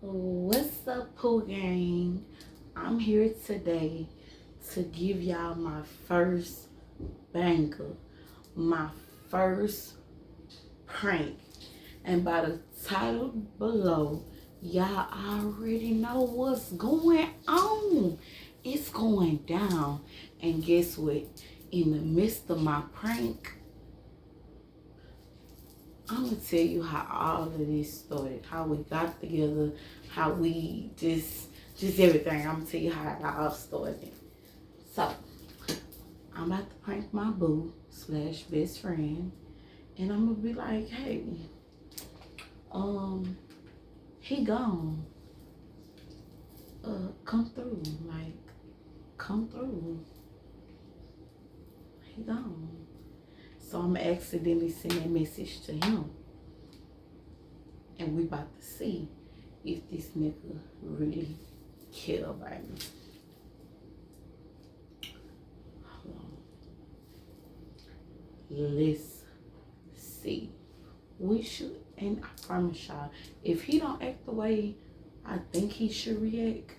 What's up, POOH Gang? I'm here today to give y'all my first banger, my first prank. And by the title below, y'all already know what's going on. It's going down. And guess what? In the midst of my prank, I'm gonna tell you how all of this started, how we got together, how we just everything. I'm gonna tell you how it all started. So I'm about to prank my boo slash best friend, and I'm gonna be like, hey, he gone. Come through, like, come through. He gone. So I'm accidentally send a message to him, and we about to see if this nigga really care about me. Hold on. Let's see. We should, and I promise y'all, if he don't act the way I think he should react,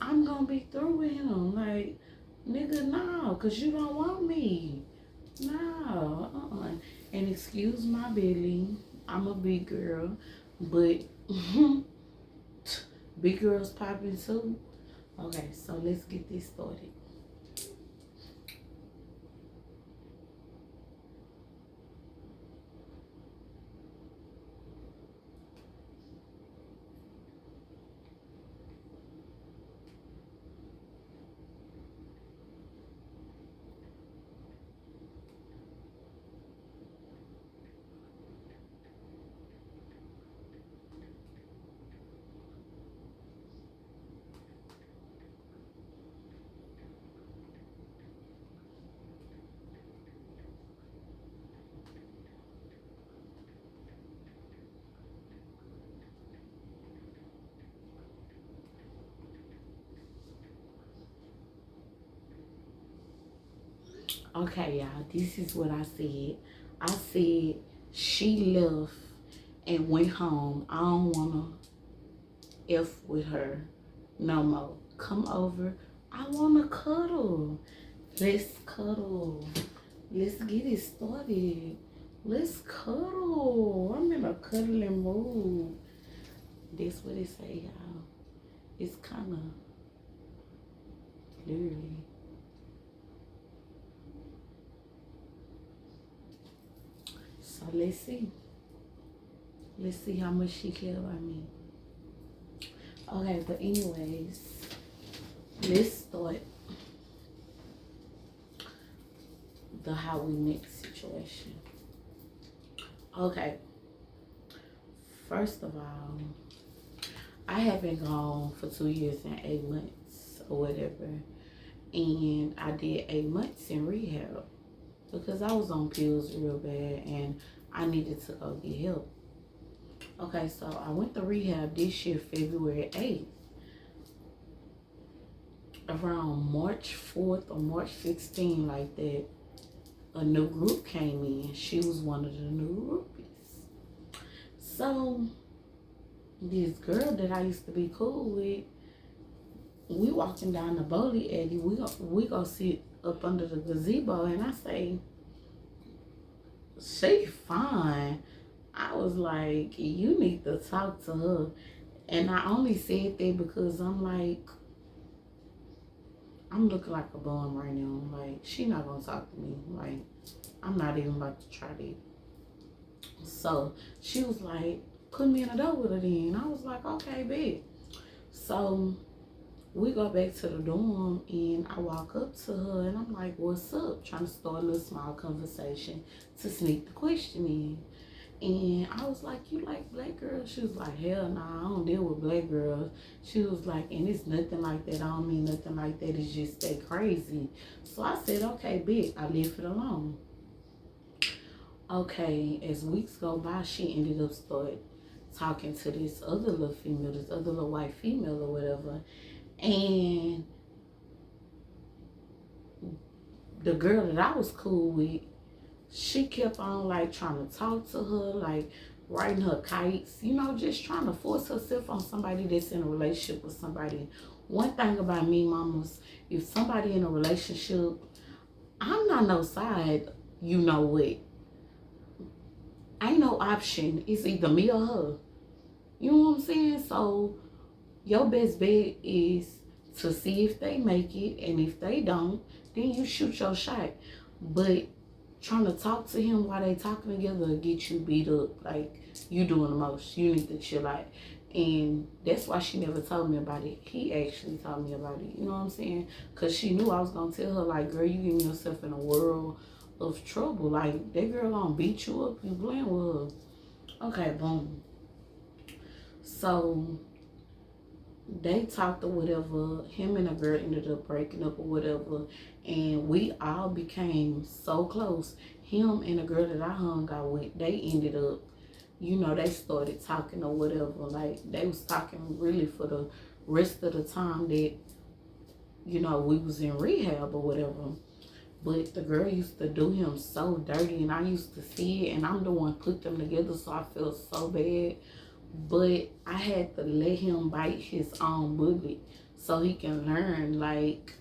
I'm gonna be through with him. Like, nigga, no, cause you don't want me. No, And excuse my belly. I'm a big girl, but big girls popping too. Okay, so let's get this started. Okay, y'all, this is what I said. I said she left and went home. I don't wanna F with her no more. Come over. I wanna cuddle. Let's cuddle. Let's get it started. Let's cuddle. I'm in a cuddling mood. That's what it say, y'all. It's kind of blurry. So let's see. Let's see how much she care about me. Okay, but anyways, let's start the how we met situation. Okay, first of all, I have been gone for 2 years and 8 months or whatever, and I did 8 months in rehab because I was on pills real bad and I needed to go get help. Okay, so I went to rehab this year, February 8th. Around March 4th or March 16th, like that, a new group came in. She was one of the new groupies. So this girl that I used to be cool with, we walking down the bowling alley. We go sit up under the gazebo, and I say, she fine. I was like, you need to talk to her. And I only said that because I'm like, I'm looking like a bum right now. Like, she not gonna talk to me. Like, I'm not even about to try that. So she was like, put me in a door with her then. I was like, okay, bet. So we go back to the dorm and I walk up to her and I'm like, what's up? Trying to start a little small conversation to sneak the question in. And I was like, you like black girls? She was like, hell nah, I don't deal with black girls. She was like, and it's nothing like that. I don't mean nothing like that. It's just they crazy. So I said, okay, bet. I left it alone. Okay, as weeks go by, she ended up start talking to this other little female, this other little white female or whatever. And the girl that I was cool with, she kept on like trying to talk to her, like riding her kites, you know, just trying to force herself on somebody that's in a relationship with somebody. One thing about me, mamas, if somebody in a relationship, I'm not no side, you know what? Ain't no option. It's either me or her. You know what I'm saying? So your best bet is to see if they make it, and if they don't, then you shoot your shot. But trying to talk to him while they talking together will get you beat up. Like, you doing the most. You need to chill out. And that's why she never told me about it. He actually told me about it. You know what I'm saying? Because she knew I was going to tell her, like, girl, you getting yourself in a world of trouble. Like, that girl gonna beat you up. You playing with her. Okay, boom. So they talked or whatever. Him and the girl ended up breaking up or whatever. And we all became so close. Him and the girl that I hung out with, they ended up, you know, they started talking or whatever. Like, they was talking really for the rest of the time that, you know, we was in rehab or whatever. But the girl used to do him so dirty, and I used to see it, and I'm the one put them together, so I felt so bad. But I had to let him bite his own bullet so he can learn, like,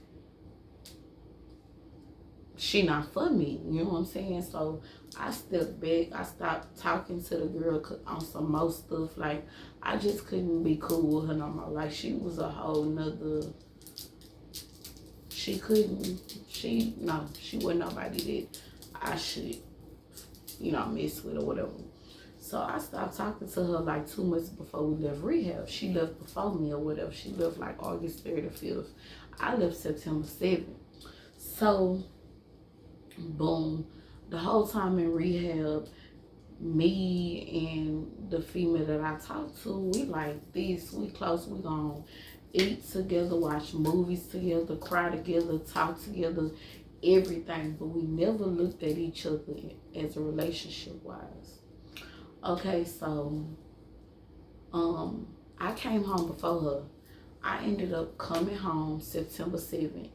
she not for me, you know what I'm saying? So I stepped back. I stopped talking to the girl on some more stuff. Like, I just couldn't be cool with her no more. Like, she was a whole nother, she wasn't nobody that I should, you know, mess with or whatever. So I stopped talking to her like 2 months before we left rehab. She left before me or whatever. She left like August 3rd or 5th. I left September 7th. So, boom, the whole time in rehab, me and the female that I talked to, we like this, we close, we gonna eat together, watch movies together, cry together, talk together, everything. But we never looked at each other as a relationship wise. Okay, so I came home before her. I ended up coming home September 7th,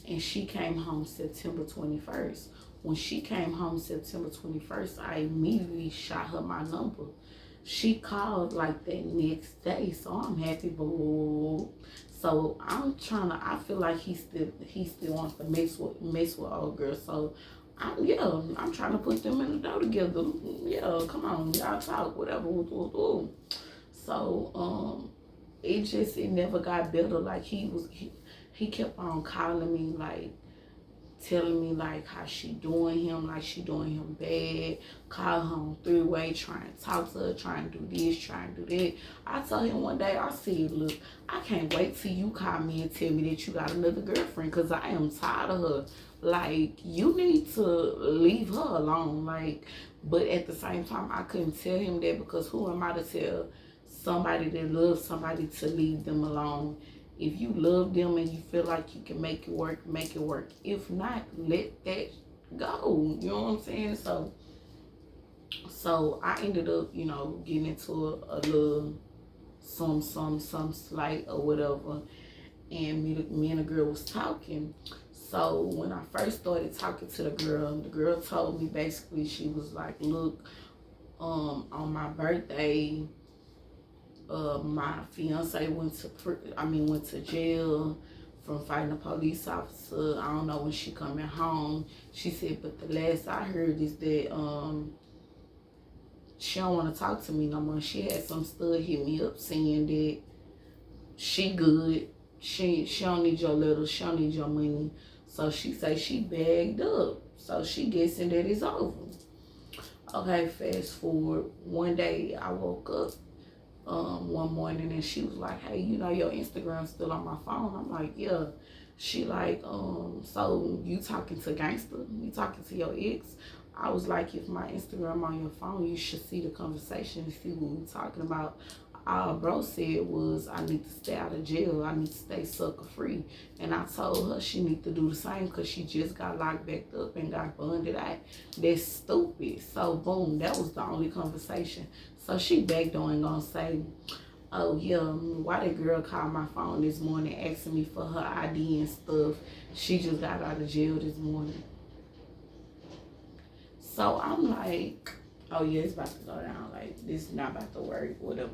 and she came home September 21st. When she came home September 21st, I immediately shot her my number. She called like that next day, so I'm happy, boo. So I feel like he still wants to mess with old girl. So I'm trying to put them in the door together. Yeah, come on, y'all talk, whatever. So it never got better. Like, he kept on calling me, like, telling me like how she doing him, like she doing him bad, call her on 3-way, trying to talk to her, trying to do this, trying to do that. I told him one day, I said, look, I can't wait till you call me and tell me that you got another girlfriend, because I am tired of her. Like, you need to leave her alone. Like, but at the same time, I couldn't tell him that, because who am I to tell somebody that loves somebody to leave them alone? If you love them and you feel like you can make it work, make it work. If not, let that go. You know what I'm saying? So I ended up, you know, getting into a little some slight or whatever. And me and the girl was talking. So when I first started talking to the girl told me basically, she was like, look, on my birthday, my fiance went to jail from fighting a police officer. I don't know when she coming home. She said, but the last I heard is that she don't want to talk to me no more. She had some stud hit me up saying that she good. She don't need your letters. She don't need your money. So she say she bagged up. So she guessing that it's over. Okay, fast forward. One day I woke up one morning, and she was like, hey, you know, your Instagram's still on my phone. I'm like, yeah. She like, so you talking to gangster? You talking to your ex? I was like, if my Instagram on your phone, you should see the conversation and see what we talking about. All bro said was, I need to stay out of jail. I need to stay sucker free. And I told her she need to do the same, because she just got locked back up and got bonded out. That's stupid. So boom, that was the only conversation. So she back door and gonna say, oh yeah, why that girl called my phone this morning asking me for her ID and stuff. She just got out of jail this morning. So I'm like, oh yeah, it's about to go down. Like, this is not about to work, whatever.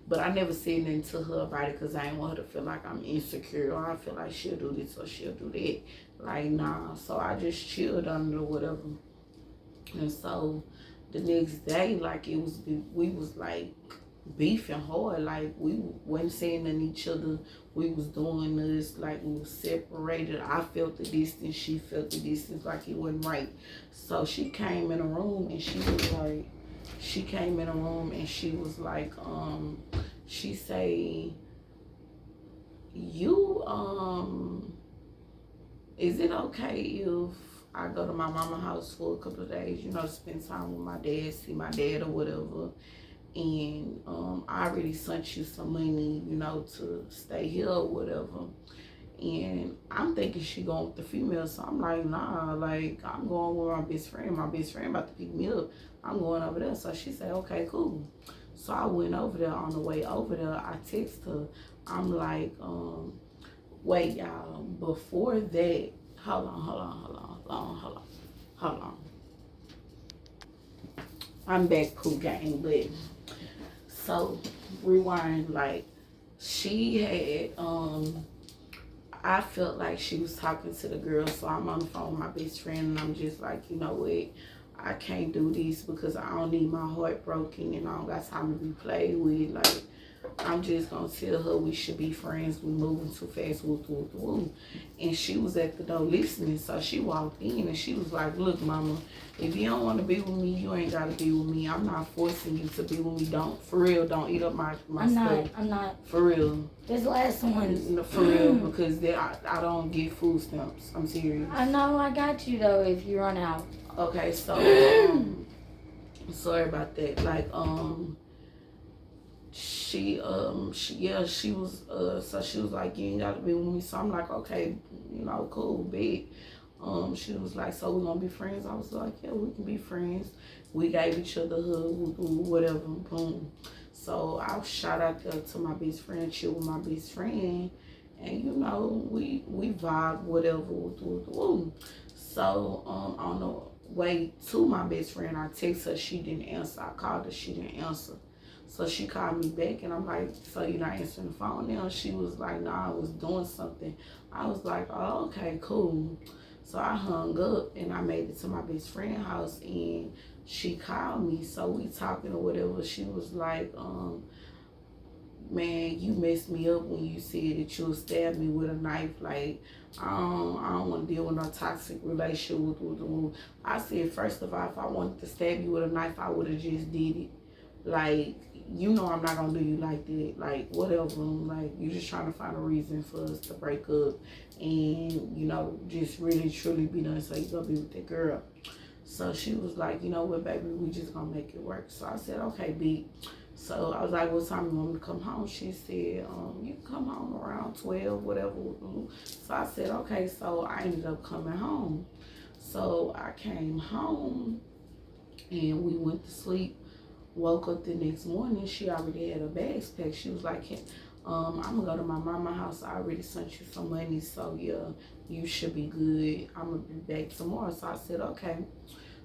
But I never said nothing to her about it because I didn't want her to feel like I'm insecure or I feel like she'll do this or she'll do that. Like, nah. So I just chilled under whatever. And so the next day, like, we was like beefing hard. Like, we wasn't saying to each other. We was doing this, like, we was separated. I felt the distance, she felt the distance, like it wasn't right. So she came in a room and she was like, she say, is it okay if I go to my mama house for a couple of days, you know, to spend time with my dad, see my dad or whatever. And I already sent you some money, you know, to stay here or whatever. And I'm thinking she going with the female, so I'm like, nah, like, I'm going with my best friend. My best friend about to pick me up. I'm going over there. So she said, okay, cool. So I went over there. On the way over there, I text her. I'm like, wait, y'all, before that, hold on. I'm back, POOH Gang, but so rewind, like, she had, I felt like she was talking to the girl, so I'm on the phone with my best friend, and I'm just like, you know what, I can't do this because I don't need my heart broken, and I don't got time to be played with. Like, I'm just gonna tell her we should be friends. We moving too fast, woo. And she was at the door listening, so she walked in and she was like, look, mama, if you don't want to be with me, you ain't gotta be with me. I'm not forcing you to be with me. Don't, for real, don't eat up my stuff. I'm not. For real. This last one. For real, because I don't get food stamps. I'm serious. I know, I got you though if you run out. Okay, so, sorry about that. Like, she was so she was like, you ain't gotta be with me. So I'm like, okay, you know, cool, big. She was like, so we gonna be friends? I was like, yeah, we can be friends. We gave each other a hug, whatever, boom. So I shot out there to my best friend, chill with my best friend, and you know, we vibe, whatever, So on the way to my best friend, I text her, she didn't answer. I called her, she didn't answer. So she called me back, and I'm like, so you're not answering the phone now? She was like, nah, I was doing something. I was like, oh, okay, cool. So I hung up, and I made it to my best friend's house, and she called me. So we talking or whatever. She was like, man, you messed me up when you said that you'll stab me with a knife. Like, I don't want to deal with no toxic relationship with. I said, first of all, if I wanted to stab you with a knife, I would have just did it. Like, you know I'm not gonna do you like that. Like, whatever. Like, you're just trying to find a reason for us to break up and, you know, just really truly be done so you gonna be with that girl. So she was like, you know what, baby, we just gonna make it work. So I said, okay, B. So I was like, what time you want me to come home? She said, you can come home around 12, whatever. So I said, okay. So I ended up coming home. So I came home and we went to sleep. Woke up the next morning, she already had her bags packed. She was like, I'm gonna go to my mama's house. I already sent you some money, so yeah, you should be good. I'm gonna be back tomorrow. So I said, okay.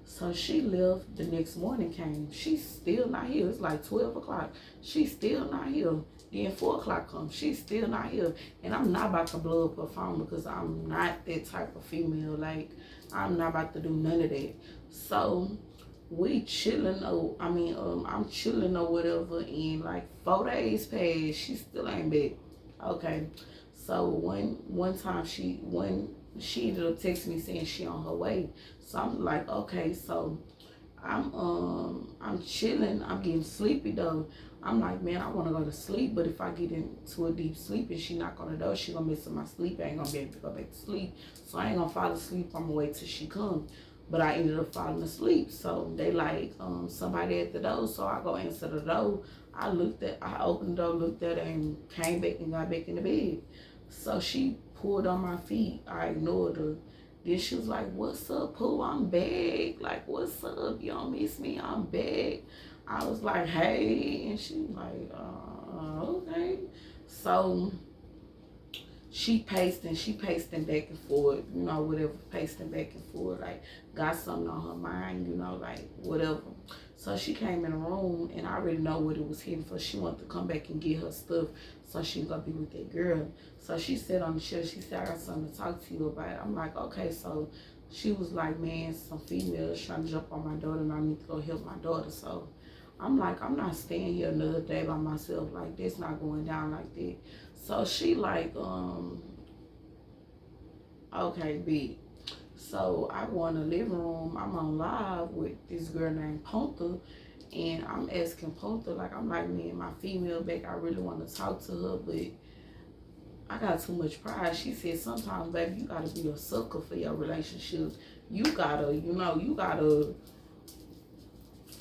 So she left. The next morning came. She's still not here. It's like 12 o'clock. She's still not here. Then 4 o'clock comes. She's still not here. And I'm not about to blow up her phone because I'm not that type of female. Like, I'm not about to do none of that. So we chilling, I'm chilling or whatever, and like 4 days passed, she still ain't back. Okay, so one time she ended up texting me saying she on her way. So I'm like, okay, so I'm chilling, I'm getting sleepy though. I'm like, man, I want to go to sleep, but if I get into a deep sleep and she knock on the door, she gonna mess up my sleep. I ain't gonna be able to go back to sleep, so I ain't gonna fall asleep. I'm gonna wait till she comes. But I ended up falling asleep. So they like, somebody at the door. So I go answer the door. I opened the door, looked at her, and came back and got back in the bed. So she pulled on my feet. I ignored her. Then she was like, what's up, Pooh? I'm back. Like, what's up? You don't miss me? I'm back. I was like, hey. And she was like, okay. So she pasting back and forth, you know, whatever, pasting back and forth, like, got something on her mind, you know, like, whatever. So she came in the room, and I already know what it was hitting for. She wanted to come back and get her stuff so she gonna be with that girl. So she sat on the chair. She said, I got something to talk to you about. I'm like, okay. So she was like, man, some females trying to jump on my daughter, and I need to go help my daughter. So I'm like, I'm not staying here another day by myself. Like, this not going down like that. So she like, okay, big. So I go in the living room. I'm on live with this girl named Ponta, and I'm asking Ponta, like, I'm like, man, my female back, I really want to talk to her, but I got too much pride. She said, sometimes, baby, you gotta be a sucker for your relationships. You gotta, you know, you gotta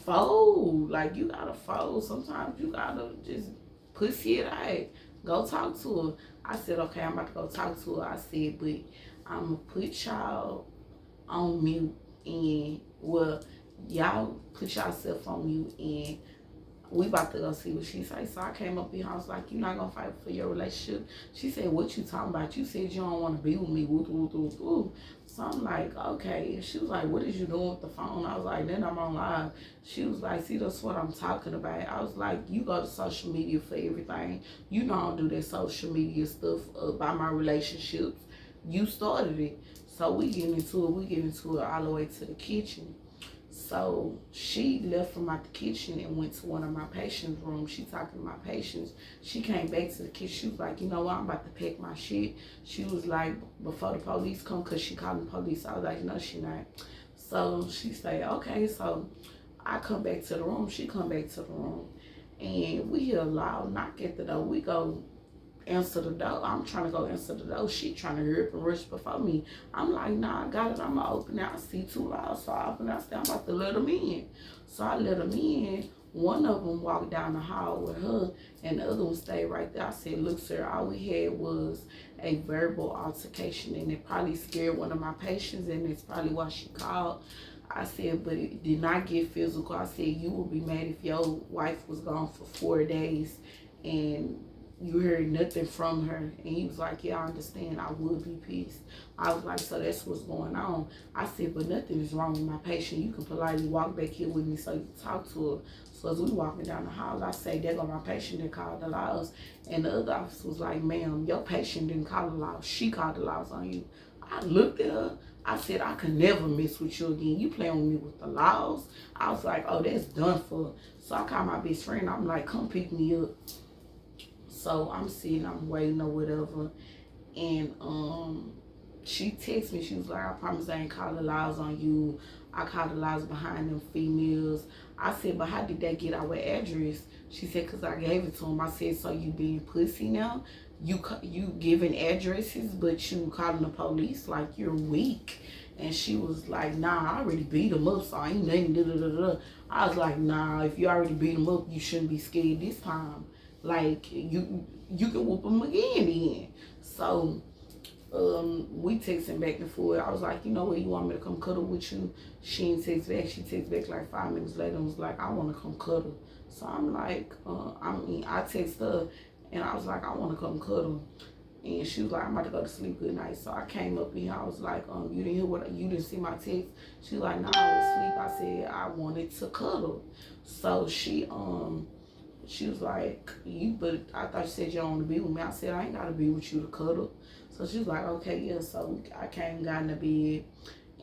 fold. Like, you gotta fold. Sometimes you gotta just pussy it out. Go talk to her. I said, okay, I'm about to go talk to her. I said, but I'm gonna put y'all on mute, and, well, y'all put yourself on mute, and we about to go see what she say. So I came up here, I was like, you not gonna fight for your relationship? She said, what you talking about? You said you don't want to be with me. Woo, woo, woo, woo. So I'm like, okay. And she was like, what is you doing with the phone? I was like, then I'm on live. She was like, see, that's what I'm talking about. I was like, you go to social media for everything. You know I don't do that social media stuff about my relationships. You started it. So we get into it all the way to the kitchen. So she left from out the kitchen and went to one of my patients' rooms. She talking to my patients. She came back to the kitchen. She was like, you know what, I'm about to pack my shit. She was like, before the police come, because she called the police. I was like, no, she not. So she said, okay. So I come back to the room. She come back to the room. And we hear a loud knock at the door. We go answer the door. I'm trying to go answer the door. She trying to hurry up and rush before me. I'm like, nah, I got it. I'm gonna open it. I see too loud. So I open it. I said, I'm about to let them in. So I let them in. One of them walked down the hall with her, and the other one stayed right there. I said, look, sir, all we had was a verbal altercation, and it probably scared one of my patients, and it's probably why she called. I said, but it did not get physical. I said, you would be mad if your wife was gone for 4 days and you heard nothing from her. And he was like, yeah, I understand. I would be pissed. I was like, so that's what's going on. I said, but nothing is wrong with my patient. You can politely walk back here with me so you can talk to her. So as we walking down the hall, I say, there go my patient that called the laws. And the other officer was like, ma'am, your patient didn't call the laws. She called the laws on you. I looked at her. I said, I could never mess with you again. You playing with me with the laws? I was like, oh, that's done for. So I called my best friend. I'm like, come pick me up. So I'm sitting, I'm waiting or whatever. And she texted me. She was like, I promise I ain't call the laws on you. I called the laws behind them females. I said, but how did they get our address? She said, because I gave it to them. I said, so you being pussy now? You giving addresses, but you calling the police? Like, you're weak. And she was like, nah, I already beat them up, so I ain't nothing, da, da, da, da. I was like, nah, if you already beat them up, you shouldn't be scared this time. Like, you can whoop them again then. So we texting back and forth. I was like, you know what, you want me to come cuddle with you? She didn't text back. She texted back like 5 minutes later and was like, I want to come cuddle. So I'm like, I text her and I was like, I want to come cuddle. And she was like, I'm about to go to sleep, good night. So I came up here. I was like, you didn't hear what, you didn't see my text? She was like, no, I was asleep. I said I wanted to cuddle. So she was like, but I thought you said you don't want to be with me. I said, I ain't got to be with you to cuddle. So she was like, okay, yeah. So I came and got in the bed,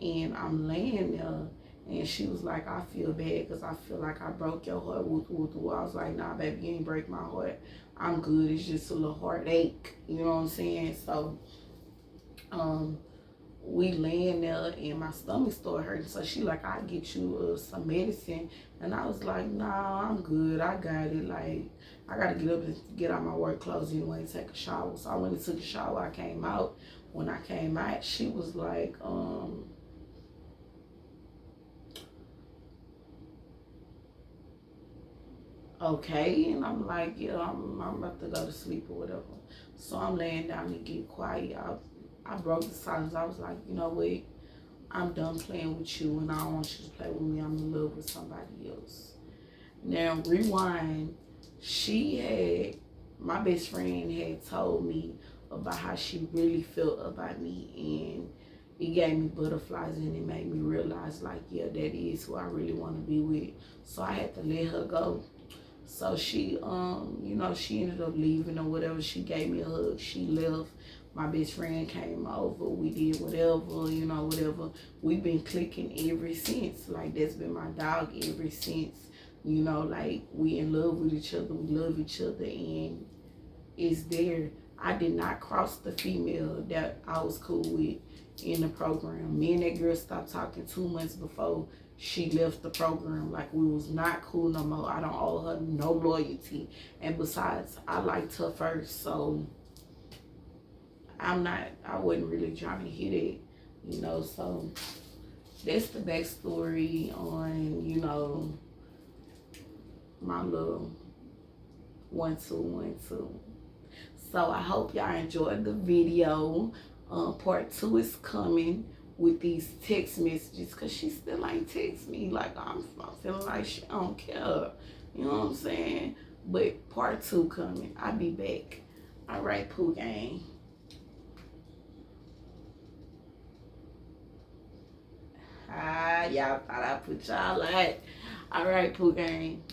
and I'm laying there, and she was like, I feel bad because I feel like I broke your heart. Woo, woo, woo. I was like, nah, baby, you ain't break my heart. I'm good. It's just a little heartache. You know what I'm saying? So we laying there, and my stomach started hurting. So she like, I'll get you some medicine. And I was like, nah, I'm good. I got it. Like, I got to get up and get out my work clothes anyway and take a shower. So I went and took a shower. I came out. When I came out, she was like, okay. And I'm like, yeah, I'm about to go to sleep or whatever. So I'm laying down and get quiet. I broke the silence. I was like, you know what? I'm done playing with you, and I don't want you to play with me. I'm in love with somebody else. Now, rewind. My best friend had told me about how she really felt about me, and it gave me butterflies and it made me realize like, yeah, that is who I really want to be with. So I had to let her go. So she, you know, she ended up leaving or whatever. She gave me a hug. She left. My best friend came over. We did whatever, you know, whatever. We've been clicking ever since. Like, that's been my dog ever since. You know, like, we in love with each other. We love each other, and it's there. I did not cross the female that I was cool with in the program. Me and that girl stopped talking 2 months before she left the program. Like, we was not cool no more. I don't owe her no loyalty. And besides, I liked her first, so I wasn't really trying to hit it, you know. So that's the backstory on, you know, my little 1-2-1-2. So I hope y'all enjoyed the video. Part 2 is coming with these text messages, because she still ain't text me. Like, I'm feeling like she don't care. You know what I'm saying? But part 2 coming. I'll be back. All right, POOH Gang. Y'all thought I put y'all at. All right, POOH Gang.